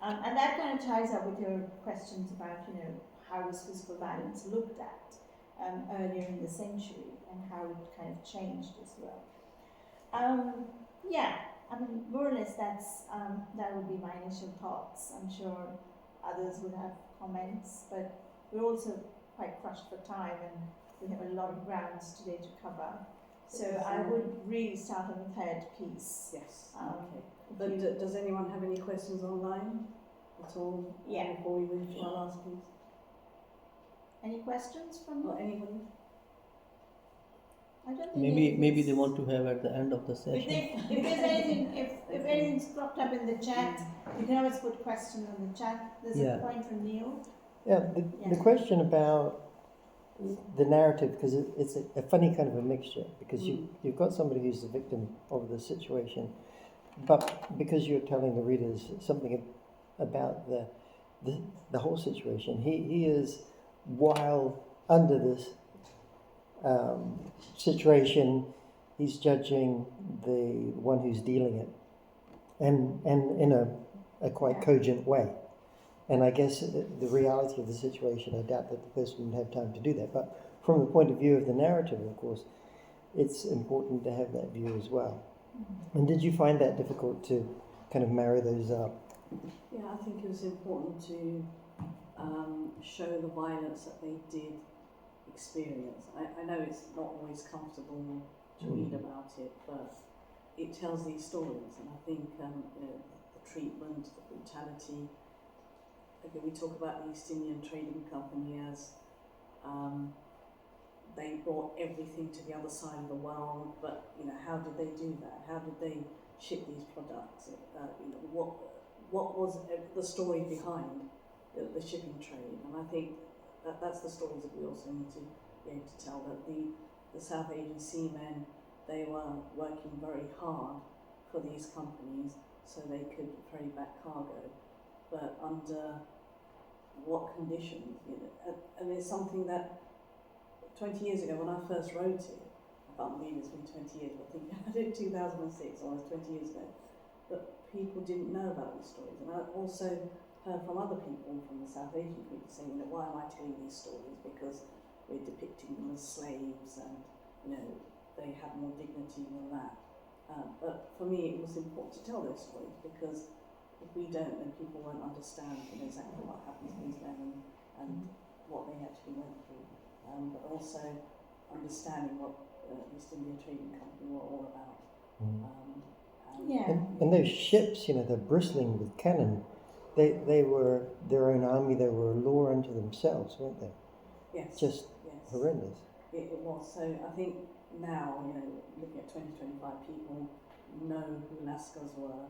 And that kind of ties up with your questions about, you know, how was physical violence looked at earlier in the century and how it kind of changed as well. Yeah, I mean, more or less that would be my initial thoughts. I'm sure others would have comments, but we're also quite crushed for time and we have a lot of grounds today to cover. So I would really start on the third piece. Yes. Okay. But does anyone have any questions online at all? Yeah. Before we move to our last piece? Any questions from Or anybody? I don't think Maybe they want to have at the end of the session. if there's anything, if anything's cropped up in the chat, you can always put question on the chat. There's a point from Neil. Yeah, the question about the narrative, because it's a funny kind of a mixture, because you've got somebody who's the victim of the situation, but because you're telling the readers something about the whole situation, he is, while under this situation, he's judging the one who's dealing it, and in a quite cogent way. And I guess the reality of the situation, I doubt that the person would have time to do that. But from the point of view of the narrative, of course, it's important to have that view as well. And did you find that difficult to kind of marry those up? Yeah, I think it was important to show the violence that they did experience. I know it's not always comfortable to read about it, but it tells these stories. And I think you know, the treatment, the brutality. Okay, we talk about the East Indian Trading Company as they brought everything to the other side of the world, but you know, how did they do that? How did they ship these products? You know, what was the story behind the shipping trade? And I think that's the stories that we also need to be able to tell. That the South Asian seamen, they were working very hard for these companies so they could trade back cargo. But under what conditions, you know, and it's something that 20 years ago when I first wrote it, I can't believe it's been 20 years, but I think I did 2006, almost 20 years ago, but people didn't know about these stories. And I also heard from other people from the South Asian community saying, you know, why am I telling these stories? Because we're depicting them as slaves and, you know, they had more dignity than that. But for me, it was important to tell those stories because if we don't, then people won't understand, you know, exactly what happened to these men and what they actually went through. But also understanding what East India Trading Company were all about. And those ships, you know, they're bristling with cannon. They were their own army. They were a law unto themselves, weren't they? Yes. Just horrendous. It was. So I think now, you know, looking at 20-25 people know who Lascars were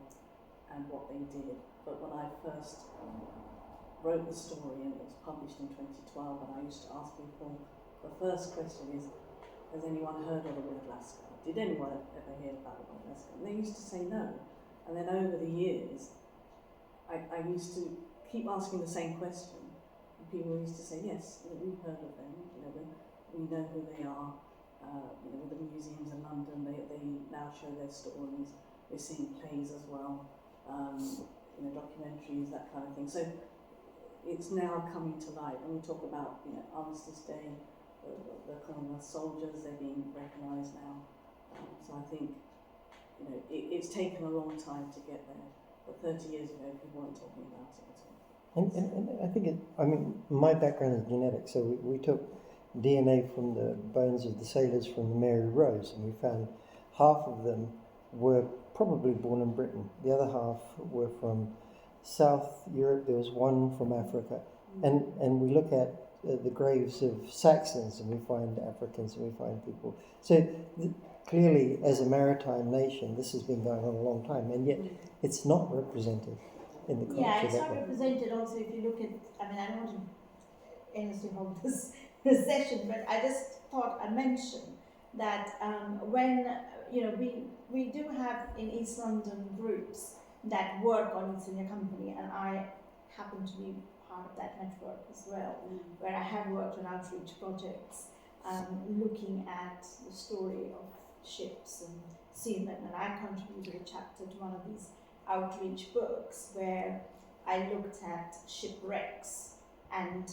and what they did. But when I first wrote the story and it was published in 2012, and I used to ask people, the first question is, has anyone heard of the word Lascar? Did anyone ever hear about the word Lascar? And they used to say no. And then over the years, I used to keep asking the same question, and people used to say, yes, you know, we've heard of them, you know, we know who they are. You know, with the museums in London, they now show their stories. We're seeing plays as well, you know, documentaries, that kind of thing. So it's now coming to light. When we talk about, you know, Armistice Day, the Commonwealth soldiers, they're being recognised now. So I think, you know, it's taken a long time to get there. But 30 years ago, people weren't talking about it at all. And I think I mean, my background is genetics, so we took DNA from the bones of the sailors from the Mary Rose, and we found half of them were probably born in Britain. The other half were from South Europe. There was one from Africa. And we look at the graves of Saxons, and we find Africans, and we find people. So clearly, as a maritime nation, this has been going on a long time, and yet it's not represented in the culture. Yeah, it's that not way. represented also if you look at, I mean, I don't want to endlessly hold this session, but I just thought I'd mention that when, you know, we do have in East London groups that work on East India Company, and I happen to be part of that network as well, where I have worked on outreach projects, looking at the story of ships and seamen, and I contributed a chapter to one of these outreach books where I looked at shipwrecks and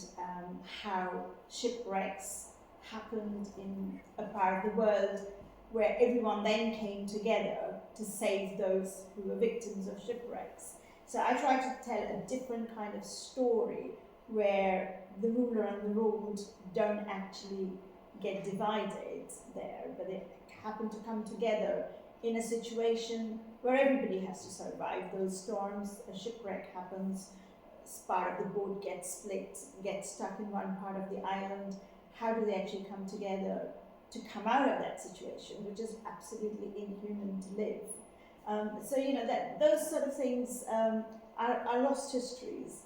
how shipwrecks happened in a part of the world where everyone then came together to save those who were victims of shipwrecks. So I try to tell a different kind of story where the ruler and the ruled don't actually get divided there, but they happen to come together in a situation where everybody has to survive those storms. A shipwreck happens, part of the boat gets split, gets stuck in one part of the island. How do they actually come together to come out of that situation, which is absolutely inhuman to live? So, you know, that those sort of things are lost histories,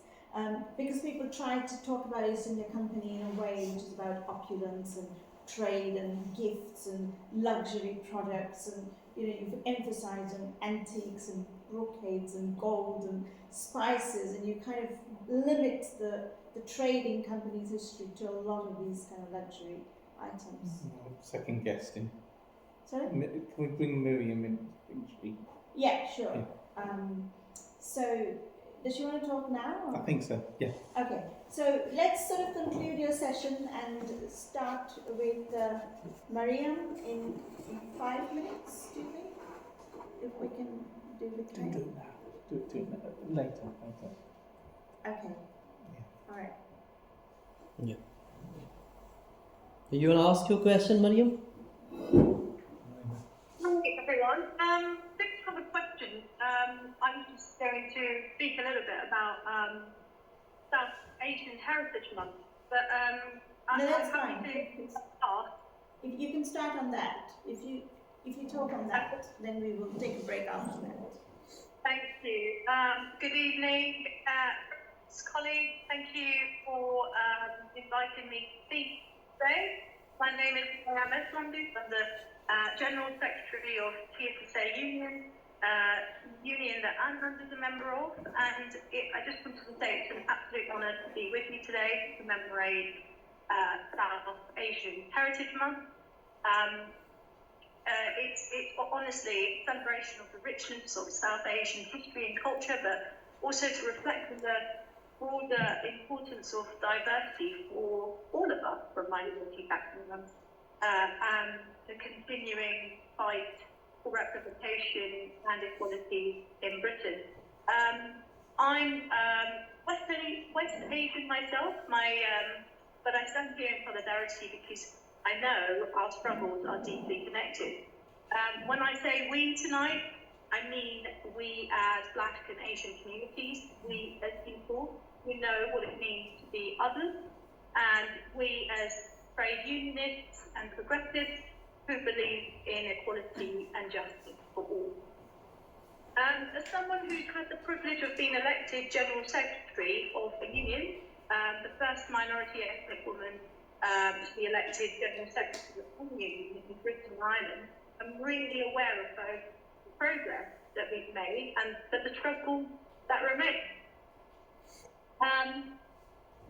because people try to talk about East India Company in a way which is about opulence and trade and gifts and luxury products, and you know, you've emphasized on antiques and brocades and gold and spices, and you kind of limit the trading company's history to a lot of these kind of luxury items. Second guessing. Sorry? Can we bring Miriam in? Yeah, sure. Yeah. So, does she want to talk now? Or? I think so, yeah. Okay, so let's sort of conclude your session and start with Mariam in 5 minutes, do you think? If we can do the time. Do it now. Do it later. Okay. Yeah. All right. Yeah. You want to ask your question, Mariam? Hi everyone. Just have a question. I'm just going to speak a little bit about South Asian Heritage Month, but No, that's I'm fine. happy to start. If you can start on that. If you talk on that, then we will take a break after that. Thank you. Good evening, colleagues. Thank you for inviting me to speak today. My name is Mariam Esmandi. I'm the General Secretary of TSSA Union, union that Anand is a member of, and I just wanted to say it's an absolute honour to be with you today to commemorate South Asian Heritage Month. It's honestly a celebration of the richness of South Asian history and culture, but also to reflect on the broader importance of diversity for all of us from minority backgrounds, and the continuing fight for representation and equality in Britain. I'm West Asian myself, but I stand here in solidarity because I know our struggles are deeply connected. When I say we tonight, I mean we as Black and Asian communities, we as people who know what it means to be others, and we as trade unionists and progressives who believe in equality and justice for all. As someone who's had the privilege of being elected General Secretary of the Union, the first minority ethnic woman to be elected General Secretary of the Union in Britain and Ireland, I'm really aware of both the progress that we've made and the struggle that remains.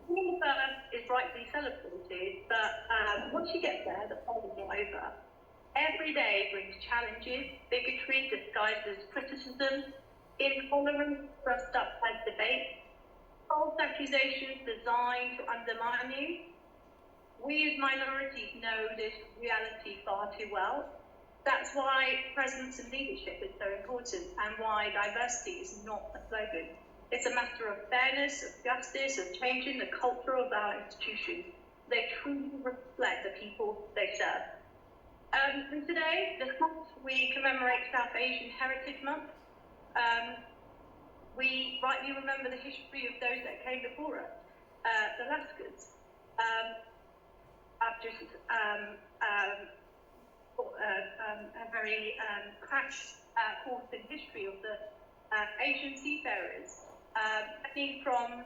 All of that is rightly celebrated, but once you get there, the fight is not over. Every day brings challenges, bigotry disguised as criticism, intolerance dressed up as debate, false accusations designed to undermine you. We as minorities know this reality far too well. That's why presence and leadership is so important, and why diversity is not a slogan. It's a matter of fairness, of justice, of changing the culture of our institutions. They truly reflect the people they serve. And today, this month, we commemorate South Asian Heritage Month. We rightly remember the history of those that came before us, the Lascars. I've just a very crash course in history of the Asian seafarers, many from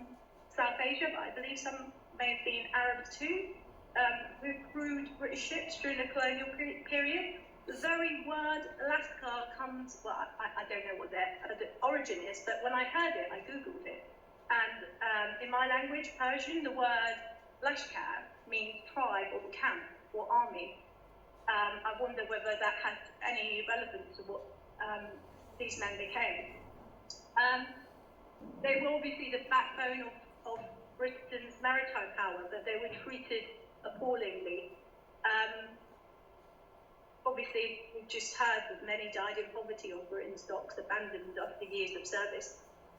South Asia, but I believe some may have been Arabs too, who crewed British ships during the colonial period. The very word Lascar comes, well, I don't know what the origin is, but when I heard it, I Googled it. And in my language, Persian, the word Lashkar means tribe or camp or army. I wonder whether that has any relevance to what these men became. They were obviously the backbone of Britain's maritime power, but they were treated appallingly. Obviously, we've just heard that many died in poverty on Britain's docks, abandoned after years of service.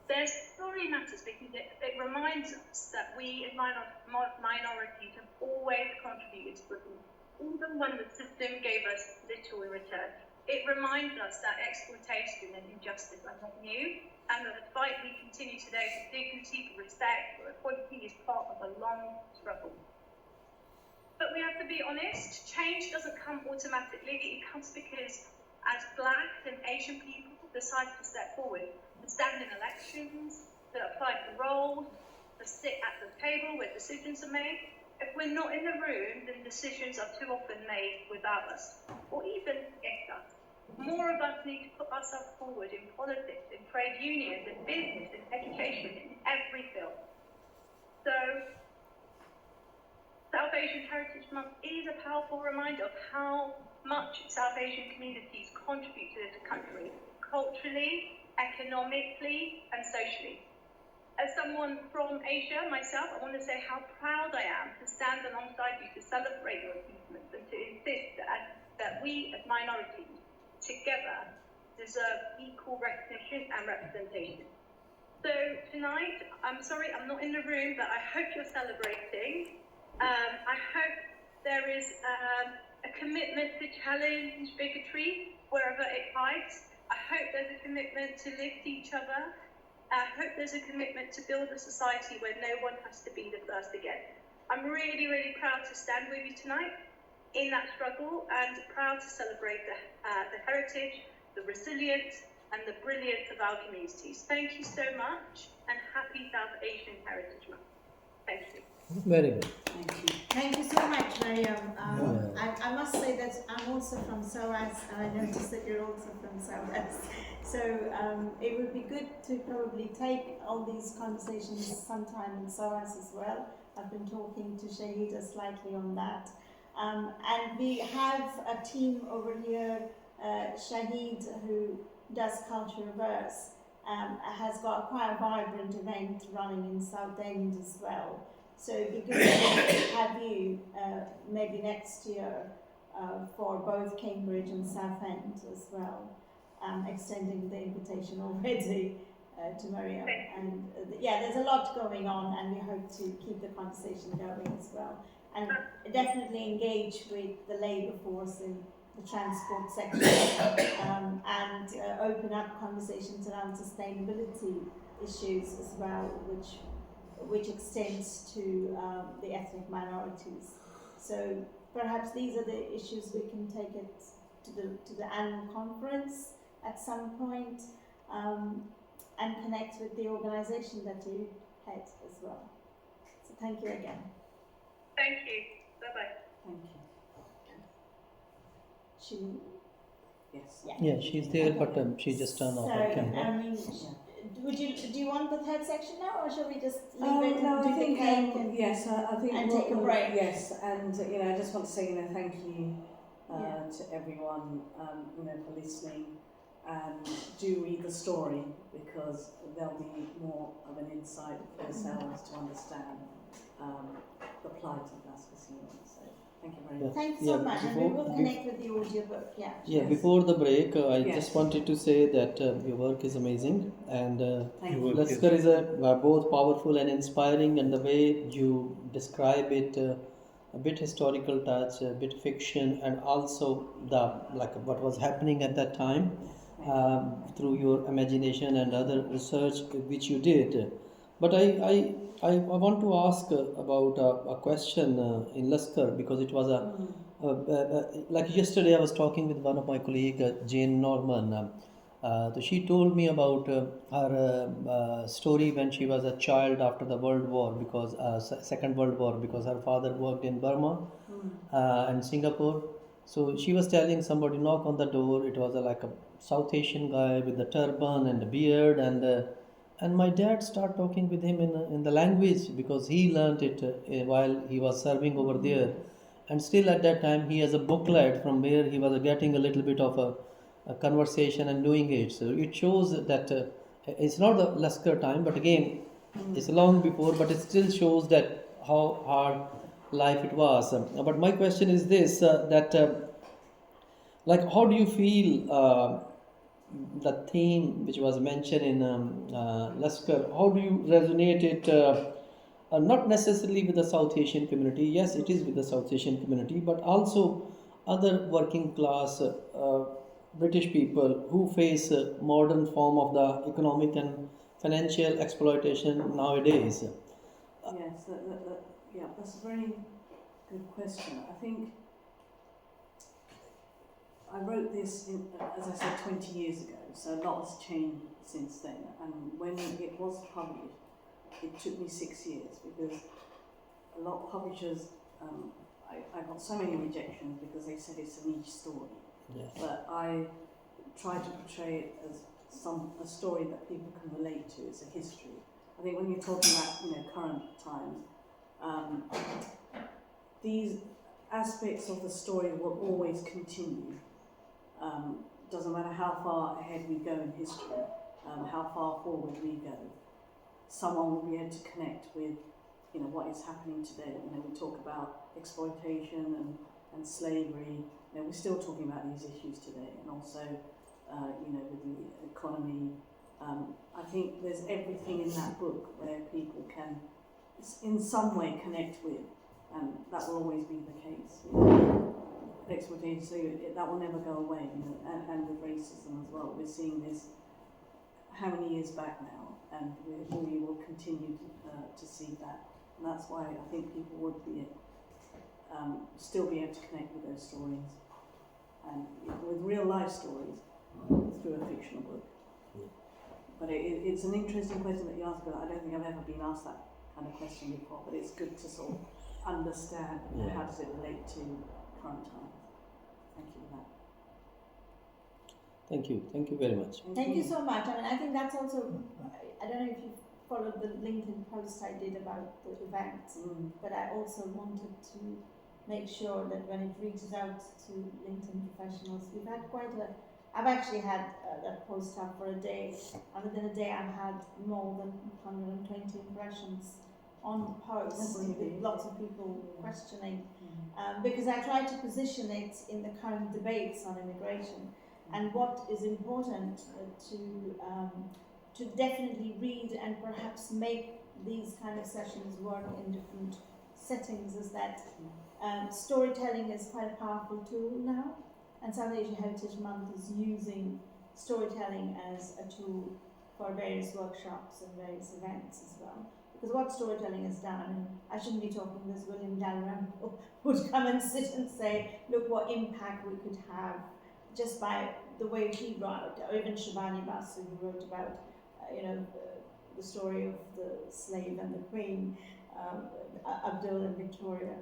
Their story matters because it reminds us that we as minorities have always contributed to Britain, even when the system gave us little in return. It reminds us that exploitation and injustice are not new, and that the fight we continue today for dignity, for respect, for equality is part of a long struggle. But we have to be honest, change doesn't come automatically. It comes because as Black and Asian people decide to step forward, to stand in elections, to apply for roles, to sit at the table where decisions are made. If we're not in the room, then decisions are too often made without us, or even against us. More of us need to put ourselves forward in politics, in trade unions, in business, in education, in every field. So, South Asian Heritage Month is a powerful reminder of how much South Asian communities contribute to this country, culturally, economically, and socially. As someone from Asia myself, I want to say how proud I am to stand alongside you to celebrate your achievements and to insist that we as minorities together deserve equal recognition and representation. So tonight, I'm sorry I'm not in the room, but I hope you're celebrating. I hope there is a commitment to challenge bigotry wherever it hides. I hope there's a commitment to lift each other. I hope there's a commitment to build a society where no one has to be the first again. I'm really, really proud to stand with you tonight in that struggle, and proud to celebrate the heritage, the resilience, and the brilliance of our communities. Thank you so much, and happy South Asian Heritage Month. Thank you. Very good. Thank you. Thank you so much, Mariam. I must say that I'm also from SOAS, and I noticed that you're also from SOAS. So it would be good to probably take all these conversations sometime in SOAS as well. I've been talking to Shahida slightly on that. And we have a team over here, Shahid, who does Culture Reverse, has got quite a vibrant event running in Southend as well. So it'd be good to have you maybe next year for both Cambridge and Southend as well, extending the invitation already to Mariam. And yeah, there's a lot going on, and we hope to keep the conversation going as well. And definitely engage with the labour force in the transport sector, and open up conversations around sustainability issues as well, which extends to the ethnic minorities. So perhaps these are the issues we can take it to the annual conference at some point, and connect with the organisation that you head as well. So thank you again. Thank you. Bye-bye. Thank you. She, Yes. Yeah, she's there, Okay. but she just turned off her so, camera. I mean, do you want the third section now, or shall we just leave it No, and I do think the cake and yes, I think and we'll- take a we'll- break? Yes, and I just want to say thank you Yeah. to everyone for listening, and do read the story because there'll be more of an insight for yourselves to understand the plight of Laskasina. So thank you very much. Thanks so Yeah, much, and we will connect with the audiobook. Yeah. Yeah, Yes. before the break, I Yes. just wanted to say that your work is amazing, and Thank Your you. work Laskar is both powerful and inspiring, and the way you describe it, a bit historical touch, a bit fiction, and also the what was happening at that time through your imagination and other research which you did. But I want to ask about a question in Laskar, because it was like yesterday I was talking with one of my colleague, Jane Norman. So she told me about her story when she was a child after the World War, because Second World War, because her father worked in Burma and Singapore. So she was telling somebody knock on the door. It was like a South Asian guy with a turban and a beard, and my dad started talking with him in the language, because he learned it while he was serving over there. And still at that time he has a booklet from where he was getting a little bit of a conversation and doing it. So it shows that it's not the Laskar time, but again it's long before, but it still shows that how hard life it was. But my question is this, that like how do you feel the theme which was mentioned in Laskar, how do you resonate it, not necessarily with the South Asian community, yes it is with the South Asian community, but also other working class British people who face a modern form of the economic and financial exploitation nowadays? Yes, yeah, that's a very good question. I think I wrote this, as I said, 20 years ago, so a lot has changed since then. And when it was published, it took me 6 years, because a lot of publishers, I got so many rejections because they said it's a niche story. Yeah. But I tried to portray it as a story that people can relate to. It's a history. I think when you're talking about current times, these aspects of the story will always continue. Doesn't matter how far ahead we go in history, how far forward we go, someone will be able to connect with what is happening today. We talk about exploitation and slavery. We're still talking about these issues today, and also with the economy. I think there's everything in that book where people can in some way connect with, and that will always be the case. Exploitation, so that will never go away, and with racism as well. We're seeing this how many years back now, and we will continue to see that. And that's why I think people would be still be able to connect with those stories, and with real life stories through a fictional book. But it's an interesting question that you asked, but I don't think I've ever been asked that kind of question before. But it's good to sort of understand how does it relate to current times. Thank you for that. Thank you very much. Thank you so much. I think that's also, I don't know if you followed the LinkedIn post I did about the event, but I also wanted to make sure that when it reaches out to LinkedIn professionals, we've had I've actually had that post up for a day, and within a day I've had more than 120 impressions on the post, with lots of people questioning, because I try to position it in the current debates on immigration, and what is important to definitely read and perhaps make these kind of sessions work in different settings is that storytelling is quite a powerful tool now, and South Asian Heritage Month is using storytelling as a tool for various workshops and various events as well. because what storytelling has done, I mean, I shouldn't be talking this, William Dalrymple would come and sit and say, look what impact we could have just by the way he wrote, or even Shivani Basu, who wrote about, the story of the slave and the queen, Abdul and Victoria.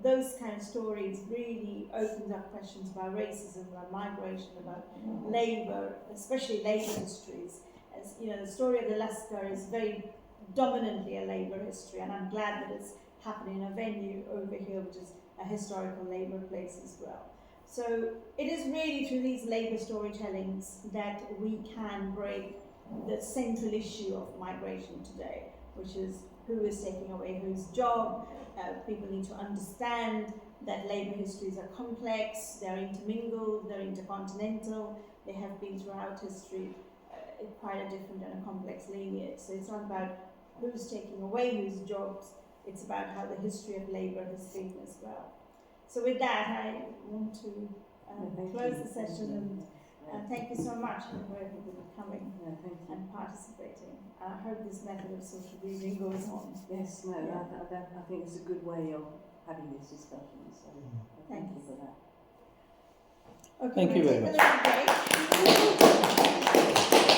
Those kind of stories really opens up questions about racism, about migration, about labour, especially labour histories. As the story of the Lascar is very dominantly a labour history, and I'm glad that it's happening in a venue over here, which is a historical labour place as well. So it is really through these labour storytellings that we can break the central issue of migration today, which is who is taking away whose job. People need to understand that labour histories are complex, they're intermingled, they're intercontinental, they have been throughout history quite a different and a complex lineage. So it's not about who's taking away whose jobs, it's about how the history of labour has been as well. So with that, I want to close the session and thank you so much for everybody coming and participating. I hope this method of social reading goes on. Yes, no, I think it's a good way of having these discussions. So thank you for that. Okay, Thank you we'll very take a little break.